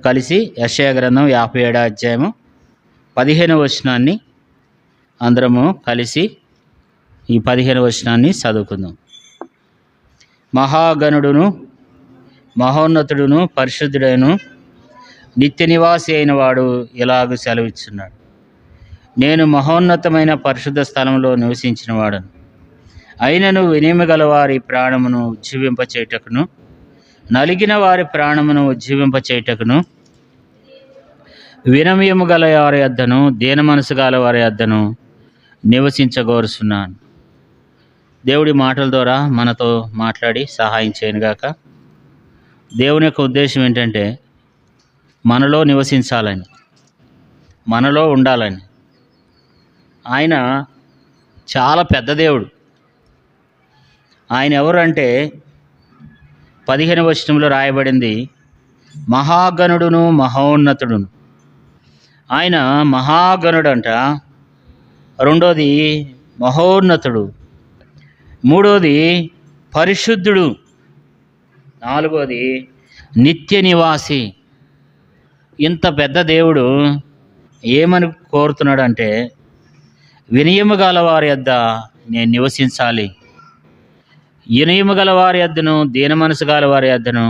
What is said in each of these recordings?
కలిసి యెషయా గ్రంథం 57వ అధ్యాయము 15వ వచనాన్ని అందరము కలిసి ఈ 15వ వచనాన్ని చదువుకుందాం. మహాగణుడును మహోన్నతుడును పరిశుద్ధుడైన నిత్య నివాసి అయిన వాడు ఇలాగ సెలవిస్తున్నాడు. నేను మహోన్నతమైన పరిశుద్ధ స్థలంలో నివసించిన వాడను. అయినను వినియమ గల వారి ప్రాణమును ఉజ్జీవింపచేయుటకును నలిగిన వారి ప్రాణమును ఉజ్జీవింపచేయుటకును వినమ్యము గల వారి యొద్దను దీన మనసు గల వారి యొద్దను నివసించగోరుచున్నాను. దేవుడి మాటల ద్వారా మనతో మాట్లాడి సహాయం చేయనుగాక. దేవుని యొక్క ఉద్దేశం ఏంటంటే మనలో నివసించాలని, మనలో ఉండాలని. ఆయన చాలా పెద్ద దేవుడు. ఆయన ఎవరు అంటే 15వ వచనంలో రాయబడింది, మహాగణుడును మహోన్నతుడును. ఆయన మహాగణుడంట, రెండోది మహోన్నతుడు, మూడోది పరిశుద్ధుడు, నాలుగోది నిత్య నివాసి. ఇంత పెద్ద దేవుడు ఏమని కోరుతున్నాడంటే, వినయము గల వారి యొద్ద నేను నివసించాలి, వినయము గల వారి యొద్దను దీన మనసు గల వారి యొద్దను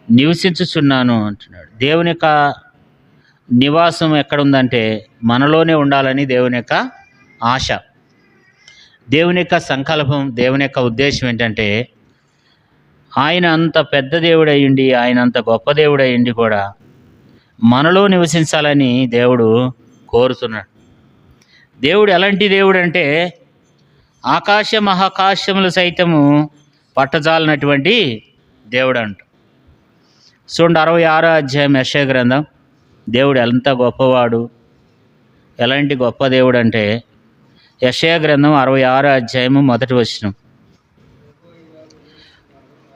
నివసించుచున్నాను అంటున్నాడు. దేవుని యొక్క నివాసం ఎక్కడుందంటే మనలోనే ఉండాలని దేవుని యొక్క ఆశ, దేవుని యొక్క సంకల్పం, దేవుని యొక్క ఉద్దేశం ఏంటంటే ఆయన అంత పెద్ద దేవుడు అయ్యిండి, ఆయన అంత గొప్ప దేవుడు అయ్యిండి కూడా మనలో నివసించాలని దేవుడు కోరుతున్నాడు. దేవుడు ఎలాంటి దేవుడు అంటే ఆకాశ మహాకాశములు సైతము పట్టజాలనటువంటి దేవుడు అంట. చూడండి, 66వ అధ్యాయం యెషయా గ్రంథం. దేవుడు ఎంత గొప్పవాడు, ఎలాంటి గొప్ప దేవుడు అంటే యెషయా గ్రంథం 66వ అధ్యాయము 1వ వచనం.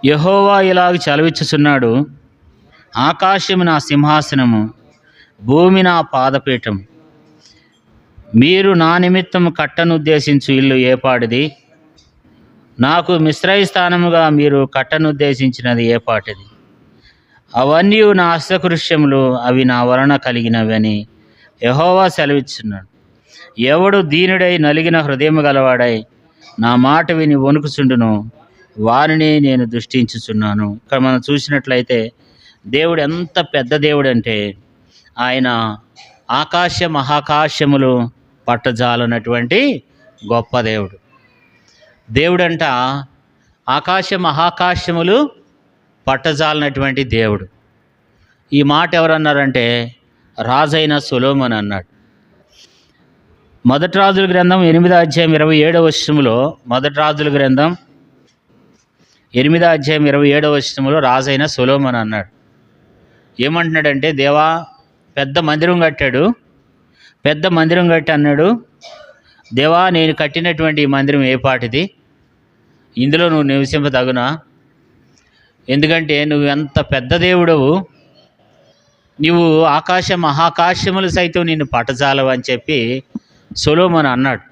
యెహోవా ఇలాగ సెలవిచ్చుచున్నాడు, ఆకాశము నా సింహాసనము, భూమి నా పాదపీఠం. మీరు నా నిమిత్తము కట్టనుద్దేశించు ఇల్లు ఏపాటిది? నాకు మిశ్రయ స్థానముగా మీరు కట్టనుద్దేశించినది ఏపాటిది? అవన్నీ నా హస్తకృష్యములు, అవి నా వలన కలిగినవి అని యెహోవా సెలవిచ్చున్నాడు. ఎవడు దీనుడై నలిగిన హృదయము గలవాడై నా మాట విని వణుకుచుండును వారిని నేను దృష్టించుచున్నాను. ఇక్కడ మనం చూసినట్లయితే దేవుడు ఎంత పెద్ద దేవుడు అంటే ఆయన ఆకాశ మహాకాశములు పట్టజాలనటువంటి గొప్ప దేవుడు. దేవుడంట ఆకాశ మహాకాశములు పట్టజాలనటువంటి దేవుడు. ఈ మాట ఎవరన్నారంటే రాజైన సొలొమోను అన్నాడు. మొదటి రాజుల గ్రంథం 8వ అధ్యాయం 27వ వచనంలో, మొదటి రాజుల గ్రంథం 8వ అధ్యాయం 27వ వచనంలో రాజైన సొలొమోను అన్నాడు. ఏమంటున్నాడంటే, దేవా పెద్ద మందిరం కట్టాడు, పెద్ద మందిరం కట్టి అన్నాడు, దేవా నేను కట్టినటువంటి ఈ మందిరం ఏ పాటిది? ఇందులో నువ్వు నివసింపదగునా? ఎందుకంటే నువ్వు ఎంత పెద్ద దేవుడవు, నువ్వు ఆకాశ మహాకాశములు సైతం నిన్ను పట్టజాలవు అని చెప్పి సొలొమోను అన్నాడు.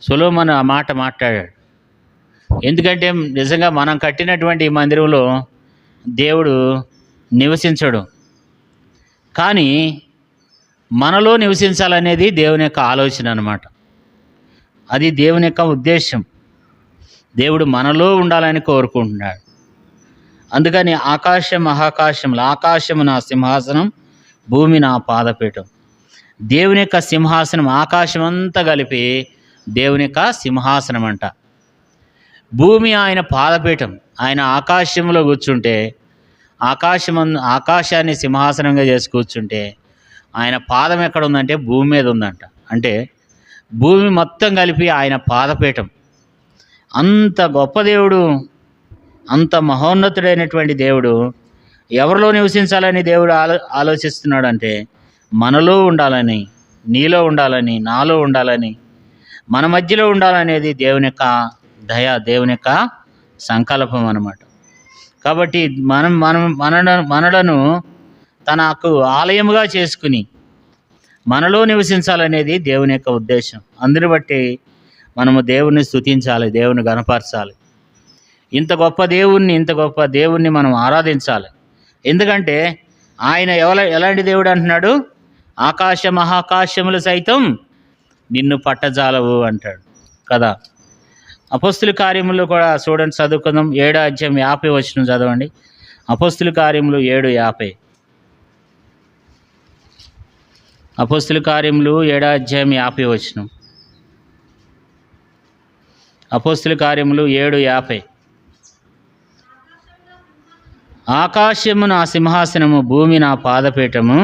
సొలొమోను ఆ మాట మాట్లాడాడు. ఎందుకంటే నిజంగా మనం కట్టినటువంటి ఈ మందిరంలో దేవుడు నివసించడు, కానీ మనలో నివసించాలనేది దేవుని యొక్క ఆలోచన అన్నమాట. అది దేవుని యొక్క ఉద్దేశం. దేవుడు మనలో ఉండాలని కోరుకుంటున్నాడు. అందుకని ఆకాశ మహాకాశములు, ఆకాశము నా సింహాసనం, భూమి నా పాదపీఠం. దేవుని యొక్క సింహాసనం, ఆకాశం అంతా కలిపి దేవుని యొక్క సింహాసనం అంట. భూమి ఆయన పాదపీఠం. ఆయన ఆకాశంలో కూర్చుంటే, ఆకాశాన్ని సింహాసనంగా చేసి కూర్చుంటే ఆయన పాదం ఎక్కడ ఉందంటే భూమి మీద ఉందంట. అంటే భూమి మొత్తం కలిపి ఆయన పాదపీఠం. అంత గొప్ప దేవుడు, అంత మహోన్నతుడైనటువంటి దేవుడు ఎవరిలో నివసించాలని దేవుడు ఆలోచిస్తున్నాడు అంటే మనలో ఉండాలని, నీలో ఉండాలని, నాలో ఉండాలని, మన మధ్యలో ఉండాలనేది దేవుని యొక్క దయ, దేవుని యొక్క సంకల్పం అన్నమాట. కాబట్టి మనలను తనకు ఆలయముగా చేసుకుని మనలో నివసించాలనేది దేవుని యొక్క ఉద్దేశం. అందుని బట్టి మనము దేవుని స్తుతించాలి, దేవుని గణపరచాలి. ఇంత గొప్ప దేవుణ్ణి మనం ఆరాధించాలి. ఎందుకంటే ఆయన ఎలాంటి దేవుడు అంటున్నాడు? ఆకాశ మహాకాశములు సైతం నిన్ను పట్టజాలవు అంటాడు కదా. అపొస్తలుల కార్యములు కూడా చూడండి, చదువుకుందాం. 7:50 చదవండి. అపొస్తలుల కార్యములు 7:50. అపొస్తలుల కార్యములు 7:50. అపొస్తలుల కార్యములు 7:50. ఆకాశము నా సింహాసనము, భూమి నా పాదపీఠము.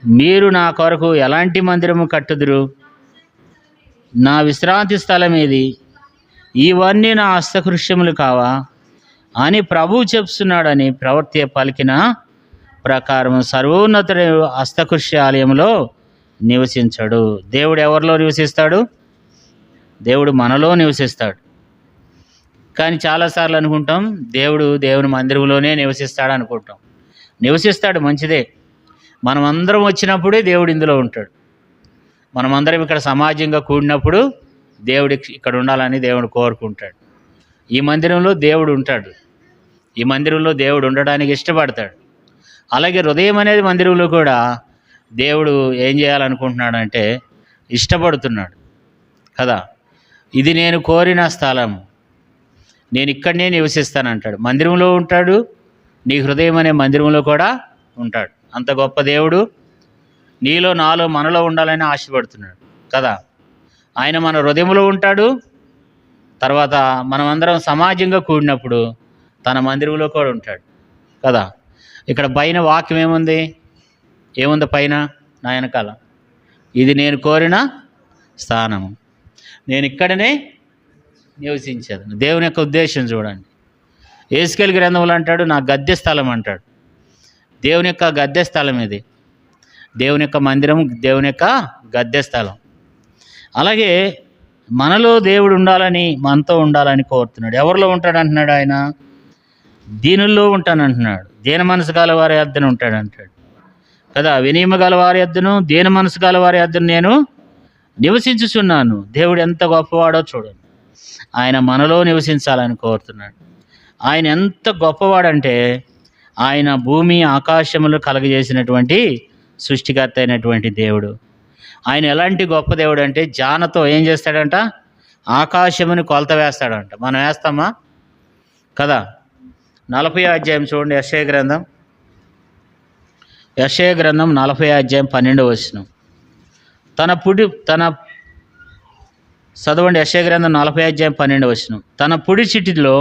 మీరు నా కొరకు ఎలాంటి మందిరము కట్టుదురు? నా విశ్రాంతి స్థలం ఏది? ఇవన్నీ నా హస్తకృష్యములు కావా అని ప్రభువు చెప్తున్నాడని ప్రవక్త పలికిన ప్రకారం సర్వోన్నతుడి హస్తకృష్యాలయంలో నివసించాడు. దేవుడు ఎవరిలో నివసిస్తాడు? దేవుడు మనలో నివసిస్తాడు. కానీ చాలాసార్లు అనుకుంటాం దేవుని మందిరంలోనే నివసిస్తాడు అనుకుంటాం. నివసిస్తాడు, మంచిదే. మనమందరం వచ్చినప్పుడే దేవుడు ఇందులో ఉంటాడు. మనమందరం ఇక్కడ సమాజంగా కూడినప్పుడు దేవుడు ఇక్కడ ఉండాలని దేవుడు కోరుకుంటాడు. ఈ మందిరంలో దేవుడు ఉంటాడు. ఈ మందిరంలో దేవుడు ఉండడానికి ఇష్టపడతాడు. అలాగే హృదయం అనేది మందిరంలో కూడా దేవుడు ఏం చేయాలనుకుంటున్నాడంటే ఇష్టపడుతున్నాడు కదా. ఇది నేను కోరిన స్థలం, నేను ఇక్కడనే నివసిస్తానంటాడు. మందిరంలో ఉంటాడు, నీ హృదయం అనే మందిరంలో కూడా ఉంటాడు. అంత గొప్ప దేవుడు నీలో, నాలో, మనలో ఉండాలని ఆశపడుతున్నాడు కదా. ఆయన మన హృదయంలో ఉంటాడు. తర్వాత మనమందరం సమాజంగా కూడినప్పుడు తన మందిరంలో కూడా ఉంటాడు కదా. ఇక్కడ పైన వాక్యం ఏముంది పైన నా వెనకాల? ఇది నేను కోరిన స్థానము, నేను ఇక్కడనే నివసించేది. దేవుని యొక్క ఉద్దేశం చూడండి. యేసుకేలు గ్రంథంలో అంటాడు నా గద్దె స్థలం అంటాడు. దేవుని యొక్క గద్దె స్థలం ఇది. దేవుని యొక్క మందిరం, దేవుని యొక్క గద్దె స్థలం. అలాగే మనలో దేవుడు ఉండాలని, మనతో ఉండాలని కోరుతున్నాడు. ఎవరిలో ఉంటాడు అంటున్నాడు? ఆయన దీనుల్లో ఉంటానంటున్నాడు. దీన మనసు గల వారి యొద్దన ఉంటాడు అంటాడు కదా. వినయము గల వారి యొద్దను, దీన మనసు గల వారి యొద్దను నేను నివసించుచున్నాను. దేవుడు ఎంత గొప్పవాడో చూడండి. ఆయన మనలో నివసించాలని కోరుతున్నాడు. ఆయన ఎంత గొప్పవాడంటే ఆయన భూమి ఆకాశములు కలగజేసినటువంటి సృష్టికర్త అయినటువంటి దేవుడు. ఆయన ఎలాంటి గొప్ప దేవుడు అంటే జానతో ఏం చేస్తాడంట? ఆకాశముని కొలత వేస్తాడంట. మనం వేస్తామా కదా. 40వ అధ్యాయం చూడండి. యెషయా గ్రంథం 40వ అధ్యాయం 12వ వచనం. చదవండి. యెషయా గ్రంథం 40వ అధ్యాయం 12వ వచనం. తన పుడి చిటిలో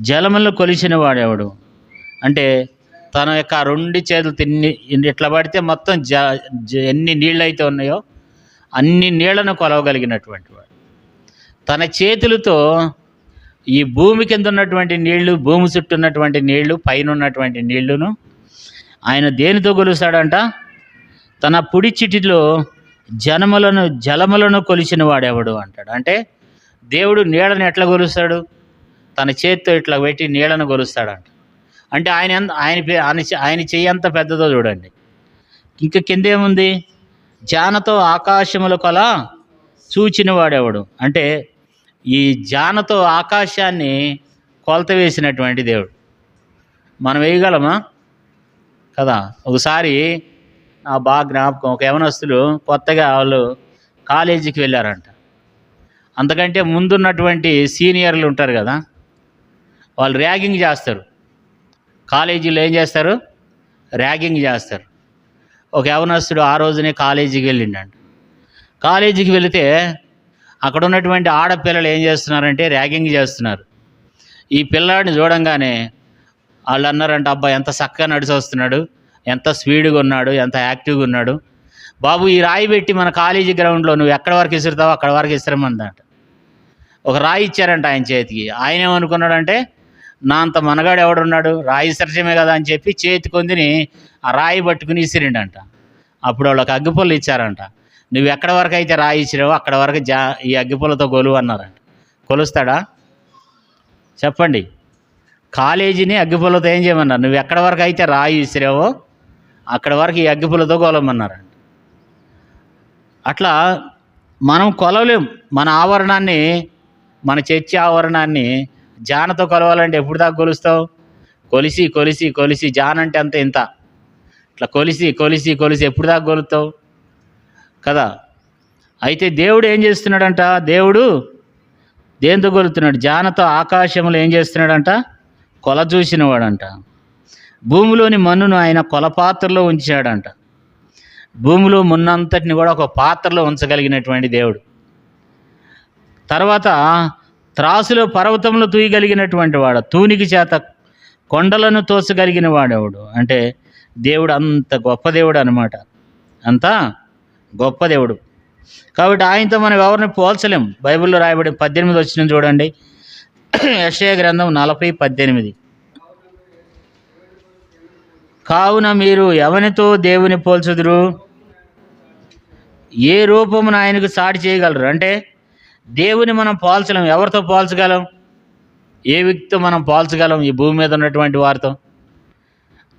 జలములను కొలిచిన వాడెవడు? అంటే తన యొక్క 2 చేతులు తిన్ని ఇట్లా పడితే మొత్తం ఎన్ని నీళ్ళు అయితే ఉన్నాయో అన్ని నీళ్లను కొలవగలిగినటువంటి వాడు. తన చేతులతో ఈ భూమి కింద ఉన్నటువంటి నీళ్లు, భూమి చుట్టూ ఉన్నటువంటి నీళ్లు, పైన ఉన్నటువంటి నీళ్లును ఆయన దేనితో కొలుస్తాడంట? తన పుడి చిటిలో జలములను కొలిచిన వాడెవడు అంటాడు. అంటే దేవుడు నీళ్ళను ఎట్లా కొలుస్తాడు? తన చేతితో ఇట్లా పెట్టి నీళ్ళను కొలుస్తాడంట. అంటే ఆయన చెయ్యి ఎంత పెద్దదో చూడండి. ఇంకా కిందేముంది? జానతో ఆకాశముల కొల చూచిన వాడెవడు? అంటే ఈ జానతో ఆకాశాన్ని కొలత వేసినటువంటి దేవుడు. మనం వేయగలమా కదా. ఒకసారి బాగా జ్ఞాపకం, ఒక యవనస్తులు కొత్తగా వాళ్ళు కాలేజీకి వెళ్ళారంట. అంతకంటే ముందున్నటువంటి సీనియర్లు ఉంటారు కదా, వాళ్ళు ర్యాగింగ్ చేస్తారు. కాలేజీలో ఏం చేస్తారు? ర్యాగింగ్ చేస్తారు. ఒక యవనస్తుడు ఆ రోజునే కాలేజీకి వెళ్ళిండంట. కాలేజీకి వెళితే అక్కడ ఉన్నటువంటి ఆడపిల్లలు ఏం చేస్తున్నారంటే ర్యాగింగ్ చేస్తున్నారు. ఈ పిల్లాడిని చూడంగానే వాళ్ళు అన్నారంట, అబ్బా ఎంత చక్కగా నడిచి వస్తున్నాడు, ఎంత స్పీడ్గా ఉన్నాడు, ఎంత యాక్టివ్గా ఉన్నాడు. బాబు ఈ రాయి పెట్టి మన కాలేజీ గ్రౌండ్లో నువ్వు ఎక్కడి వరకు విసురుతావో అక్కడ వరకు విసిరమందంట. ఒక రాయి ఇచ్చారంట ఆయన చేతికి. ఆయన ఏమనుకున్నాడంటే నా అంత మనగాడు ఎవడున్నాడు, రాయి విసర్జమే కదా అని చెప్పి చేతి కొందిని ఆ రాయి పట్టుకుని విసిరిండంట. అప్పుడు వాళ్ళకి అగ్గిపుల్ల ఇచ్చారంట. నువ్వు ఎక్కడి వరకు అయితే రాయి ఇచ్చినావో అక్కడ వరకు ఈ అగ్గిపుల్లతో కొలువు అన్నారంట. కొలుస్తాడా చెప్పండి? కాలేజీని అగ్గిపుల్లతో ఏం చేయమన్నారు? నువ్వు ఎక్కడి వరకు అయితే రాయి విసిరావో అక్కడ వరకు ఈ అగ్గిపుల్లతో కొలవమన్నారంట. అట్లా మనం కొలవలేం. మన ఆవరణాన్ని, మన చర్చి ఆవరణాన్ని జానతో కొలవాలంటే ఎప్పుడు దాకా కొలుస్తావు? కొలిసి కొలిసి కొలిసి జాన్ అంటే అంత ఇంత ఇట్లా కొలిసి కొలిసి కొలిసి ఎప్పుడు దాకా కొలుతావు కదా. అయితే దేవుడు ఏం చేస్తున్నాడంట, దేవుడు దేంతో కొలుతున్నాడు, జానతో ఆకాశంలో ఏం చేస్తున్నాడంట, కొల చూసినవాడంట. భూమిలోని మన్నును ఆయన కొలపాత్రలో ఉంచాడంట. భూమిలో మున్నంతటిని కూడా ఒక పాత్రలో ఉంచగలిగినటువంటి దేవుడు. తర్వాత త్రాసులో పర్వతంలో తూయగలిగినటువంటి వాడు, తూనికి చేత కొండలను తోసగలిగిన వాడెవడు అంటే దేవుడు అంత గొప్ప దేవుడు అనమాట, అంత గొప్ప దేవుడు. కాబట్టి ఆయనతో మనం ఎవరిని పోల్చలేం. బైబిల్లో రాయబడి 18 వచ్చిన చూడండి, యెషయా గ్రంథం 40:18. కావున మీరు ఎవరితో దేవుని పోల్చుదురు, ఏ రూపమును ఆయనకు సాటి చేయగలరు. అంటే దేవుని మనం పోల్చలేం. ఎవరితో పోల్చగలం, ఏ వ్యక్తితో మనం పోల్చగలం, ఈ భూమి మీద ఉన్నటువంటి వారితో?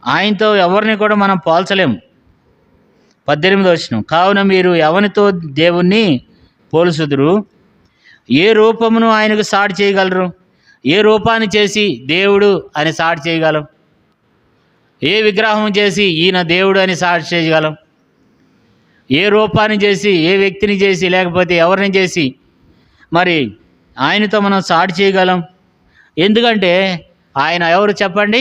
ఆయనతో ఎవరిని కూడా మనం పోల్చలేం. 18 వచనం, కావున మీరు ఎవరితో దేవుణ్ణి పోల్చుదురు, ఏ రూపమును ఆయనకు సాటి చేయగలరు. ఏ రూపాన్ని చేసి దేవుడు అని సాటి చేయగలం, ఏ విగ్రహం చేసి ఈయన దేవుడు అని సాటి చేయగలం, ఏ రూపాన్ని చేసి, ఏ వ్యక్తిని చేసి, లేకపోతే ఎవరిని చేసి మరి ఆయనతో మనం సాటి చేయగలం. ఎందుకంటే ఆయన ఎవరు చెప్పండి,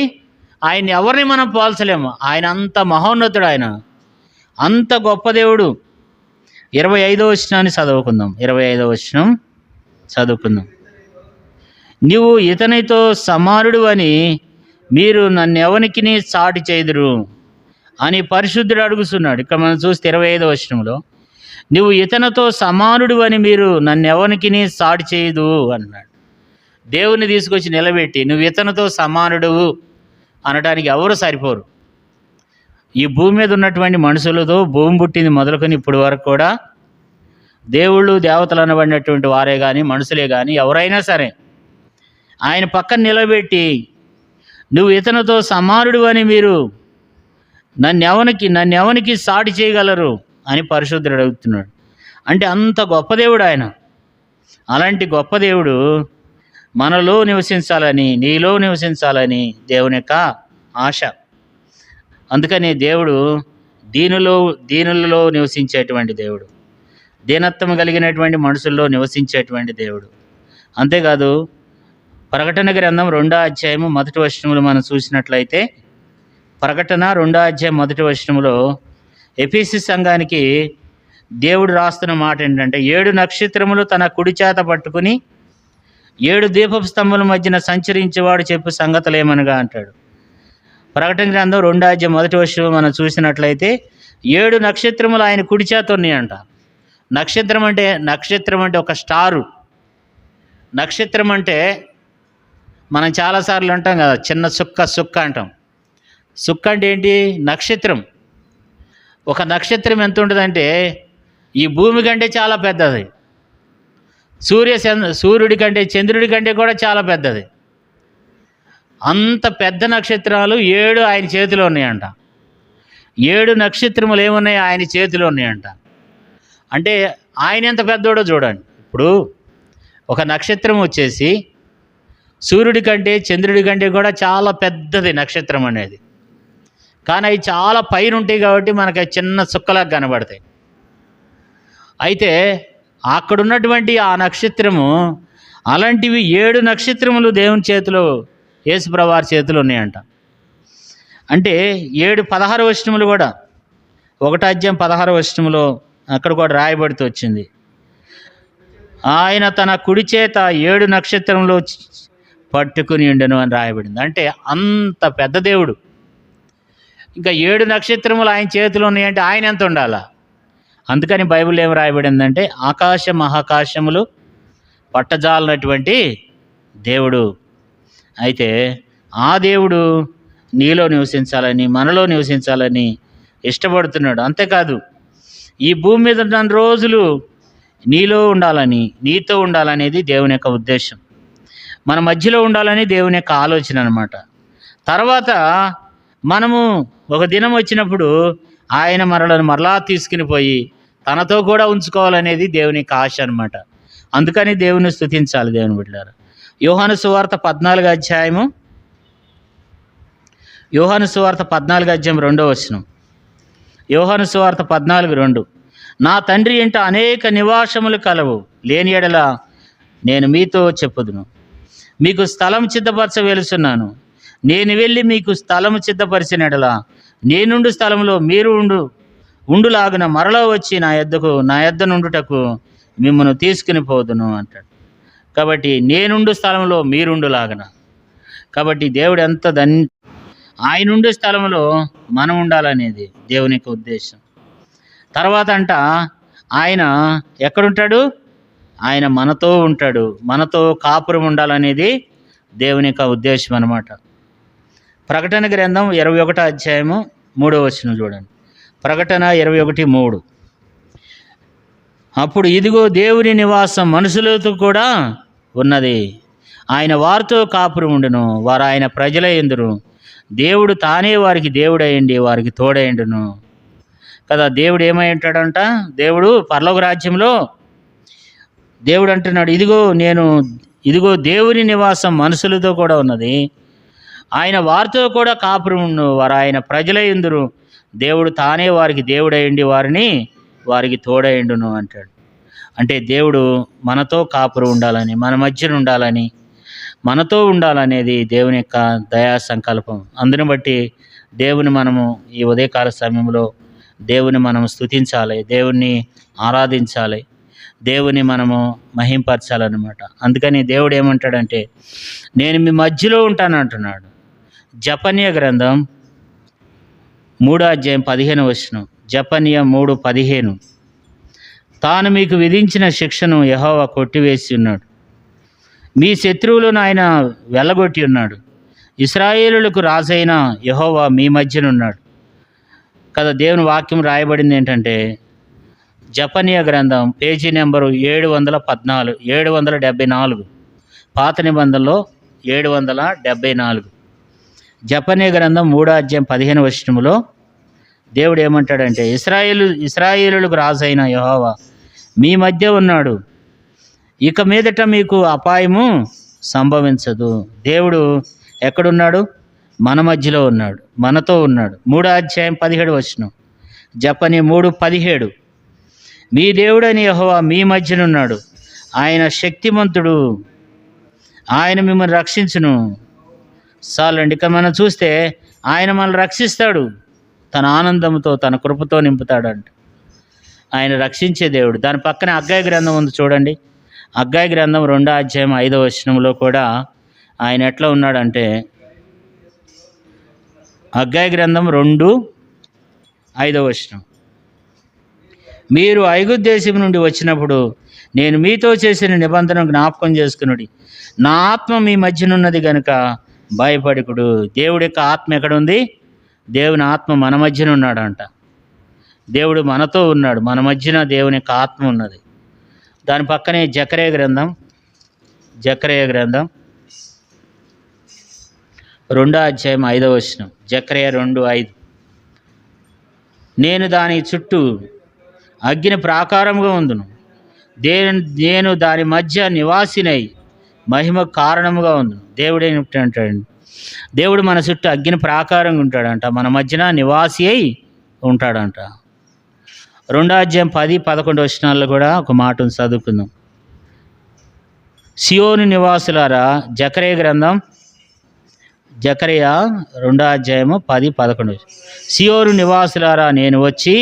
ఆయన ఎవరిని మనం పోల్చలేము. ఆయన అంత మహోన్నతుడు, ఆయన అంత గొప్ప దేవుడు. 25వ వచనాన్ని చదువుకుందాం. 25వ వచనం చదువుకుందాం. నీవు ఇతనితో సమానుడు అని మీరు నన్ను ఎవరికి సాటి చేదురు అని పరిశుద్ధుడు అడుగుతున్నాడు. ఇక్కడ మనం చూస్తే 25వ వచనంలో నువ్వు ఇతనితో సమానుడు అని మీరు నన్ను ఎవరికి సాటి చేయదు అన్నాడు. దేవుని తీసుకొచ్చి నిలబెట్టి నువ్వు ఇతనితో సమానుడు అనడానికి ఎవరు సరిపోరు. ఈ భూమి మీద ఉన్నటువంటి మనుషులతో, భూమి పుట్టింది మొదలుకొని ఇప్పటి వరకు కూడా దేవుళ్ళు దేవతలు అనబడినటువంటి వారే కానీ, మనుషులే కానీ, ఎవరైనా సరే ఆయన పక్కన నిలబెట్టి నువ్వు ఇతనితో సమానుడు అని మీరు నన్ను ఎవరికి సాటి చేయగలరు అని పరిశుద్ధుడు అడుగుతున్నాడు. అంటే అంత గొప్ప దేవుడు ఆయన. అలాంటి గొప్ప దేవుడు మనలో నివసించాలని, నీలో నివసించాలని దేవుని యొక్క ఆశ. అందుకని దేవుడు దీనులలో నివసించేటువంటి దేవుడు, దీనత్వం కలిగినటువంటి మనుషుల్లో నివసించేటువంటి దేవుడు. అంతేకాదు ప్రకటన గ్రంథం 2వ అధ్యాయము 1వ వచనములు మనం చూసినట్లయితే, ప్రకటన 2వ అధ్యాయం 1వ వచనములో ఎఫెసు సంఘానికి దేవుడు రాస్తున్న మాట ఏంటంటే, 7 నక్షత్రములు తన కుడి చేత పట్టుకుని 7 దీపపు స్తంభముల మధ్యన సంచరించేవాడు చెప్పు సంగతులేమనగా అంటాడు. ప్రకటన గ్రంథం 2వ అధ్యాయం 1వ వచనం మనం చూసినట్లయితే 7 నక్షత్రములు ఆయన కుడి చేత ఉన్నాయంట. నక్షత్రం అంటే ఒక స్టారు. నక్షత్రం అంటే మనం చాలాసార్లు అంటాం కదా, చిన్న సుక్క అంటాం. సుక్క అంటే ఏంటి? నక్షత్రం. ఒక నక్షత్రం ఎంత ఉంటుందంటే ఈ భూమి కంటే చాలా పెద్దది. సూర్యుడి కంటే, చంద్రుడి కంటే కూడా చాలా పెద్దది. అంత పెద్ద నక్షత్రాలు 7 ఆయన చేతిలో ఉన్నాయంట. 7 నక్షత్రములు ఏమున్నాయి? ఆయన చేతిలో ఉన్నాయంట. అంటే ఆయన ఎంత పెద్దోడో చూడండి. ఇప్పుడు ఒక నక్షత్రం వచ్చేసి సూర్యుడి కంటే, చంద్రుడి కంటే కూడా చాలా పెద్దది నక్షత్రం అనేది. కానీ అవి చాలా పైన ఉంటాయి కాబట్టి మనకి చిన్న చుక్కలాగా కనబడతాయి. అయితే అక్కడ ఉన్నటువంటి ఆ నక్షత్రము, అలాంటివి 7 నక్షత్రములు దేవుని చేతిలో, యేసుప్రభువారి చేతిలో ఉన్నాయంట. అంటే 16 వచనములు కూడా, 1వ అధ్యాయం 16 వచనములో అక్కడ కూడా రాయబడుతూ వచ్చింది, ఆయన తన కుడి చేత 7 నక్షత్రములు పట్టుకుని ఉండెను అని రాయబడింది. అంటే అంత పెద్ద దేవుడు. ఇంకా 7 నక్షత్రములు ఆయన చేతిలో ఉన్నాయంటే ఆయన ఎంత ఉండాలా? అందుకని బైబిల్ ఏం రాయబడిందంటే, ఆకాశ మహాకాశములు పట్టజాలనటువంటి దేవుడు. అయితే ఆ దేవుడు నీలో నివసించాలని, మనలో నివసించాలని ఇష్టపడుతున్నాడు. అంతేకాదు ఈ భూమి మీద ఉన్న రోజులు నీలో ఉండాలని, నీతో ఉండాలనేది దేవుని యొక్క ఉద్దేశం. మన మధ్యలో ఉండాలని దేవుని యొక్క ఆలోచన అన్నమాట. తర్వాత మనము ఒక దినం వచ్చినప్పుడు ఆయన మరలా తీసుకుని పోయి తనతో కూడా ఉంచుకోవాలనేది దేవుని యొక్క ఆశ అన్నమాట. అందుకని దేవుని స్తుతించాలి దేవుని బిడ్డలారా. యోహాను సువార్త 14వ అధ్యాయము యోహాను సువార్త 14:2. యోహాను సువార్త 14:2. నా తండ్రి ఇంట అనేక నివాసములు కలవు, లేని ఎడల నేను మీతో చెప్పుదును. మీకు స్థలం సిద్ధపరచ వెలుచున్నాను. నేను వెళ్ళి మీకు స్థలము సిద్ధపరిచిన ఎడల నేనుండు స్థలంలో మీరు ఉండులాగున మరలా వచ్చి నా యొద్ద నుండుటకు మిమ్మల్ని తీసుకుని పోదును అంటాడు. కాబట్టి నేనుండు స్థలంలో మీరుండులాగన. కాబట్టి దేవుడు ఎంత ఆయన ఉండే స్థలంలో మనం ఉండాలనేది దేవుని యొక్క ఉద్దేశం. తర్వాత ఆయన ఎక్కడుంటాడు? ఆయన మనతో ఉంటాడు, మనతో కాపురం ఉండాలనేది దేవుని యొక్క ఉద్దేశం అన్నమాట. ప్రకటన గ్రంథం 21:3 చూడండి. ప్రకటన 21:3. అప్పుడు ఇదిగో దేవుని నివాసం మనుషులతో కూడా ఉన్నది, ఆయన వారితో కాపురం ఉండును, వారు ఆయన ప్రజల యందురు, దేవుడు తానే వారికి దేవుడయ్యండి, వారికి తోడయ్యండును కదా. దేవుడు ఏమై ఉంటాడంట? దేవుడు పరలోక రాజ్యంలో దేవుడు అంటున్నాడు, ఇదిగో దేవుని నివాసం మనుషులతో కూడా ఉన్నది, ఆయన వారితో కూడా కాపురం ఉండు, వారు ఆయన ప్రజల యందురు, దేవుడు తానే వారికి దేవుడయ్యండి, వారికి తోడయ్యండును అంటాడు. అంటే దేవుడు మనతో కాపురం ఉండాలని, మన మధ్యన ఉండాలని, మనతో ఉండాలనేది దేవుని యొక్క దయా సంకల్పం. అందుని బట్టి దేవుని మనము ఈ ఉదయకాల సమయంలో దేవుని మనం స్తుతించాలి, దేవుణ్ణి ఆరాధించాలి, దేవుని మనము మహింపరచాలన్నమాట. అందుకని దేవుడు ఏమంటాడంటే, నేను మీ మధ్యలో ఉంటాను అంటున్నాడు. జపన్య గ్రంథం 3:15. జపన్య 3:15. తాను మీకు విధించిన శిక్షను యెహోవా కొట్టివేసి ఉన్నాడు, మీ శత్రువులను ఆయన వెళ్ళగొట్టి ఉన్నాడు, ఇశ్రాయేలులకు రాజైన యెహోవా మీ మధ్యన ఉన్నాడు కదా. దేవుని వాక్యం రాయబడింది ఏంటంటే, జపన్య గ్రంథం పేజీ నెంబరు 774, పాత నిబంధనలో 774. జపన్య గ్రంథం 3:15 దేవుడు ఏమంటాడంటే, ఇశ్రాయేలులకు రాజైన యెహోవా మీ మధ్య ఉన్నాడు, ఇక మీదట మీకు అపాయము సంభవించదు. దేవుడు ఎక్కడున్నాడు? మన మధ్యలో ఉన్నాడు, మనతో ఉన్నాడు. 3:17. జపన్య 3:17. మీ దేవుడని యెహోవా మీ మధ్యనున్నాడు, ఆయన శక్తిమంతుడు, ఆయన మిమ్మల్ని రక్షించును. చాలండి. ఇక మనం చూస్తే ఆయన మనల్ని రక్షిస్తాడు, తన ఆనందంతో తన కృపతో నింపుతాడంట. ఆయన రక్షించే దేవుడు. దాని పక్కనే హగ్గయి గ్రంథం ఉంది చూడండి. హగ్గయి గ్రంథం 2:5 కూడా ఆయన ఎట్లా ఉన్నాడంటే, హగ్గయి గ్రంథం 2:5. మీరు ఐగుప్తు దేశం నుండి వచ్చినప్పుడు నేను మీతో చేసిన నిబంధనను జ్ఞాపకం చేసుకునుడి, నా ఆత్మ మీ మధ్యనున్నది గనుక భయపడకుడు. దేవుడి యొక్క ఆత్మ ఎక్కడుంది? దేవుని ఆత్మ మన మధ్యన ఉన్నాడంట. దేవుడు మనతో ఉన్నాడు, మన మధ్యన దేవుని యొక్క ఆత్మ ఉన్నది. దాని పక్కనే జకర్యా గ్రంథం 2:5. జకర్యా 2:5. నేను దాని చుట్టూ అగ్ని ప్రాకారముగా ఉందును, నేను దాని మధ్య నివాసినై మహిమ కారణముగా ఉందును. దేవుడు ఏమిటంటాడు? దేవుడు మన చుట్టూ అగ్ని ప్రాకారంగా ఉంటాడంట, మన మధ్యన నివాసి అయి ఉంటాడంట. 2:10-11 కూడా ఒక మాటను చదువుకుందాం. సియోను నివాసులారా, జకర్యా 2:10-11. సియోను నివాసులారా, నేను వచ్చి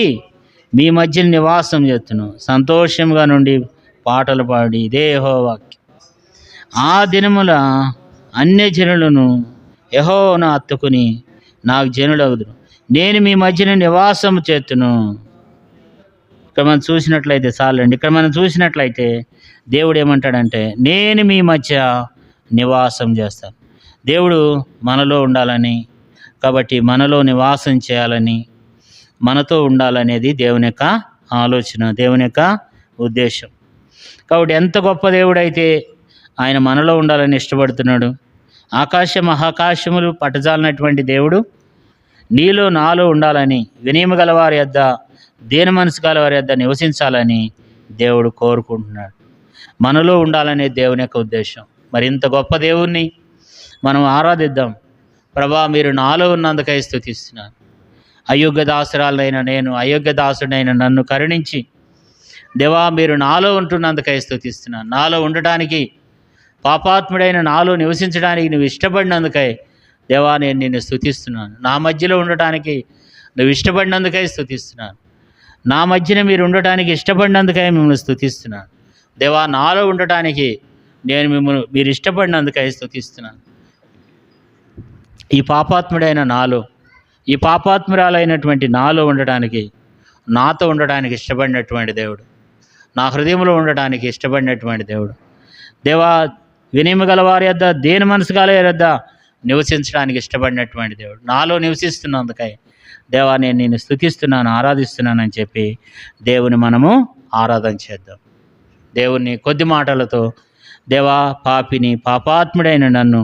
మీ మధ్య నివాసం చేస్తును, సంతోషంగా నుండి పాటలు పాడి, ఇదే యెహోవా వాక్యం. ఆ దినముల అన్యజనులను యెహోవాను హత్తుకుని నాకు జనులగుదురు, నేను మీ మధ్యన నివాసం చేతును. ఇక్కడ మనం చూసినట్లయితే చాలండి. ఇక్కడ మనం చూసినట్లయితే దేవుడు ఏమంటాడంటే, నేను మీ మధ్య నివాసం చేస్తాను. దేవుడు మనలో ఉండాలని, కాబట్టి మనలో నివాసం చేయాలని, మనతో ఉండాలనేది దేవుని యొక్క ఆలోచన, దేవుని యొక్క ఉద్దేశం. కాబట్టి ఎంత గొప్ప దేవుడైతే ఆయన మనలో ఉండాలని ఇష్టపడుతున్నాడు. ఆకాశ మహాకాశములు పట్టజాలనటువంటి దేవుడు నీలో నాలో ఉండాలని, వినయము గలవారి యొద్ద, దీన మనసు గలవారి యొద్ద నివసించాలని దేవుడు కోరుకుంటున్నాడు. మనలో ఉండాలనే దేవుని యొక్క ఉద్దేశం. మరి ఇంత గొప్ప దేవుణ్ణి మనం ఆరాధిద్దాం, ప్రభా మీరు నాలో ఉన్నందుకై స్తుతిస్తున్నాను. అయోగ్య దాసురాలైన నేను, అయోగ్య దాసుడైన నన్ను కరుణించి దేవా మీరు నాలో ఉంటున్నందుకై స్తుతిస్తున్నాను. నాలో ఉండటానికి, పాపాత్ముడైన నాలో నివసించడానికి నువ్వు ఇష్టపడినందుకై దేవా నేను నిన్ను స్తుతిస్తున్నాను. నా మధ్యలో ఉండటానికి నువ్వు ఇష్టపడినందుకై స్తుతిస్తున్నాను. నా మధ్యన మీరు ఉండటానికి ఇష్టపడినందుకై మిమ్మల్ని స్తుతిస్తున్నాను. దేవా నాలో ఉండటానికి నేను మీరు ఇష్టపడినందుకై స్తుతిస్తున్నాను. ఈ పాపాత్ముడైన నాలో, ఈ పాపాత్మురాలైనటువంటి నాలో ఉండటానికి, నాతో ఉండటానికి ఇష్టపడినటువంటి దేవుడు, నా హృదయంలో ఉండటానికి ఇష్టపడినటువంటి దేవుడు. దేవా వినయము గల వారి యొద్ద, దేని మనసు గల వారి యొద్ద నివసించడానికి ఇష్టపడినటువంటి దేవుడు, నాలో నివసిస్తున్నందుకై దేవా నేను నిన్ను స్తుతిస్తున్నాను, ఆరాధిస్తున్నానని చెప్పి దేవుని మనము ఆరాధన చేద్దాం. దేవుని కొద్ది మాటలతో దేవా పాపిని, పాపాత్ముడైన నన్ను